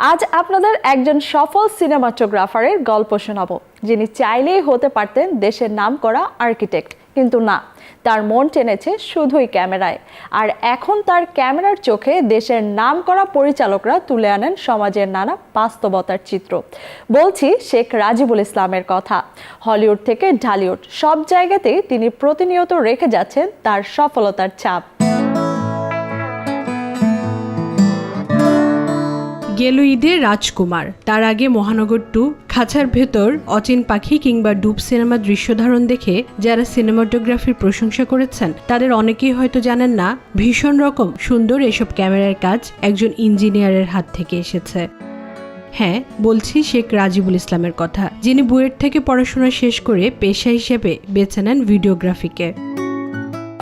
আজ আপনাদের একজন সফল সিনেমাটোগ্রাফারের গল্প শোনাবো, যিনি চাইলেই হতে পারতেন দেশের নামকরা আর্কিটেক্ট, কিন্তু না, তার মন টেনেছে শুধুই ক্যামেরায়। আর এখন তার ক্যামেরার চোখে দেশের নামকরা পরিচালকরা তুলে আনেন সমাজের নানা বাস্তবতার চিত্র। বলছি শেখ রাজিবুল ইসলামের কথা। হলিউড থেকে ঢালিউড সব জায়গাতেই তিনি প্রতিনিয়ত রেখে যাচ্ছেন তার সফলতার ছাপ। গেল ঈদে রাজকুমার, তার আগে মহানগর 2, খাঁচার ভেতর, অচিন পাখি কিংবা ডুব সিনেমার দৃশ্যধারণ দেখে যারা সিনেমাটোগ্রাফির প্রশংসা করেছেন তাদের অনেকেই হয়তো জানেন না ভীষণ রকম সুন্দর এসব ক্যামেরার কাজ একজন ইঞ্জিনিয়ারের হাত থেকে এসেছে। হ্যাঁ, বলছি শেখ রাজিবুল ইসলামের কথা, যিনি বুয়েট থেকে পড়াশোনা শেষ করে পেশা হিসেবে বেছে নেন ভিডিওগ্রাফিকে।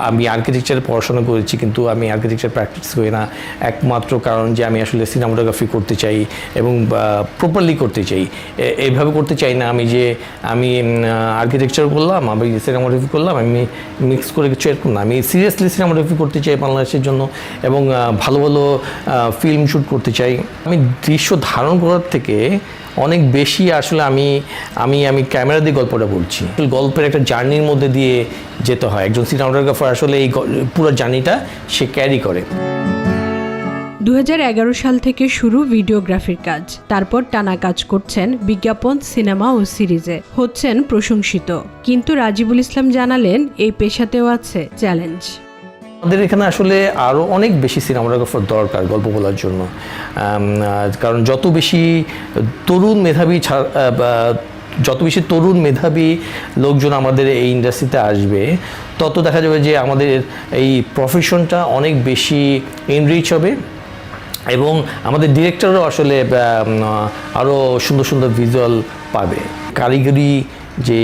আমি আর্কিটেকচারে পড়াশোনা করেছি, কিন্তু আমি আর্কিটেকচার প্র্যাকটিস করি না একমাত্র কারণ যে আমি আসলে সিনেমাটোগ্রাফি করতে চাই এবং প্রপারলি করতে চাই। এইভাবে করতে চাই না আমি আর্কিটেকচার করলাম, আমি সিনেমাটোগ্রাফি করলাম, আমি মিক্স করে কিছু এরকম না। আমি সিরিয়াসলি সিনেমাটোগ্রাফি করতে চাই বাংলাদেশের জন্য এবং ভালো ভালো ফিল্ম শ্যুট করতে চাই। আমি দৃশ্য ধারণ করার থেকে অনেক বেশি আসলে আমি ক্যামেরা দিয়ে গল্পটা বলছি। গল্পের একটা জার্নির মধ্যে দিয়ে যেতে হয়। একজন সিনেমাটোগ্রাফার আসলে এই পুরো জার্নিটা সে ক্যারি করে। 2011 সাল থেকে শুরু ভিডিওগ্রাফির কাজ, তারপর টানা কাজ করছেন বিজ্ঞাপন, সিনেমা ও সিরিজে, হচ্ছেন প্রশংসিত। কিন্তু রাজিবুল ইসলাম জানালেন এই পেশাতেও আছে চ্যালেঞ্জ। আমাদের এখানে আসলে আরও অনেক বেশি সিনেমাটোগ্রাফার দরকার গল্প বলার জন্য, কারণ যত বেশি তরুণ মেধাবী লোকজন আমাদের এই ইন্ডাস্ট্রিতে আসবে, তত দেখা যাবে যে আমাদের এই প্রফেশনটা অনেক বেশি এনরিচ হবে এবং আমাদের ডিরেক্টরও আসলে আরও সুন্দর সুন্দর ভিজুয়াল পাবে। কারিগরি যে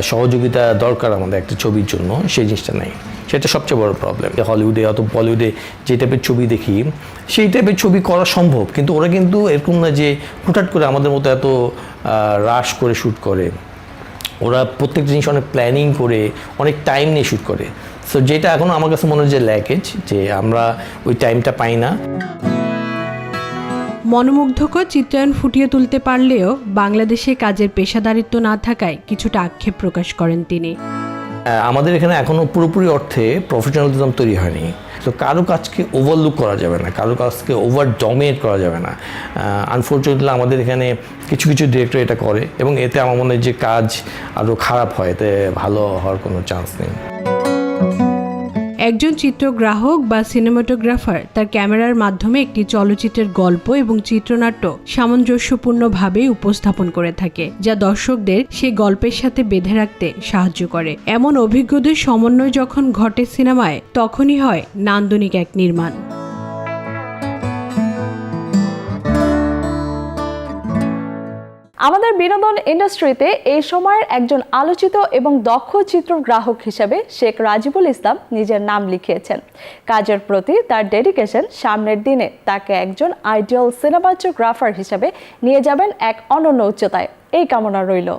সহযোগিতা দরকার আমাদের একটা ছবির জন্য, সেই জিনিসটা নেই। সেটা সবচেয়ে বড় প্রবলেম। হলিউডে অথবা বলিউডে যে টাইপের ছবি দেখি, সেই টাইপের ছবি করা সম্ভব, কিন্তু ওরা কিন্তু এরকম না যে হুটহাট করে আমাদের মতো এত রাশ করে শ্যুট করে। ওরা প্রত্যেকটা জিনিস অনেক প্ল্যানিং করে, অনেক টাইম নিয়ে শ্যুট করে। সো যেটা এখন আমার কাছে মনে হয় যে ল্যাকেজ, যে আমরা ওই টাইমটা পাই না। মনোমুগ্ধকর চিত্রায়ন ফুটিয়ে তুলতে পারলেও বাংলাদেশে কাজের পেশাদারিত্ব না থাকায় কিছুটা আক্ষেপ প্রকাশ করেন তিনি। আমাদের এখানে এখনও পুরোপুরি অর্থে প্রফেশনালিজম তৈরি হয়নি। তো কারো কাজকে ওভারলুক করা যাবে না, কারো কাজকে ওভার ডমিনেট করা যাবে না। আনফর্চুনেটলি আমাদের এখানে কিছু কিছু ডিরেক্টর এটা করে এবং এতে আমার মনে হয় যে কাজ আরও খারাপ হয়, এতে ভালো হওয়ার কোনো চান্স নেই। একজন চিত্রগ্রাহক বা সিনেমাটোগ্রাফার তার ক্যামেরার মাধ্যমে একটি চলচ্চিত্রের গল্প এবং চিত্রনাট্য সামঞ্জস্যপূর্ণভাবে উপস্থাপন করে থাকে, যা দর্শকদের সেই গল্পের সাথে বেঁধে রাখতে সাহায্য করে। এমন অভিজ্ঞদের সমন্বয় যখন ঘটে সিনেমায়, তখনই হয় নান্দনিক এক নির্মাণ। আমাদের বিনোদন ইন্ডাস্ট্রিতে এই সময়ের একজন আলোচিত এবং দক্ষ চিত্রগ্রাহক হিসেবে শেখ রাজিবুল ইসলাম নিজের নাম লিখিয়েছেন। কাজের প্রতি তার ডেডিকেশন সামনের দিনে তাকে একজন আইডিয়াল সিনেমাটোগ্রাফার হিসেবে নিয়ে যাবেন এক অনন্য উচ্চতায়। এই কামনা রইল।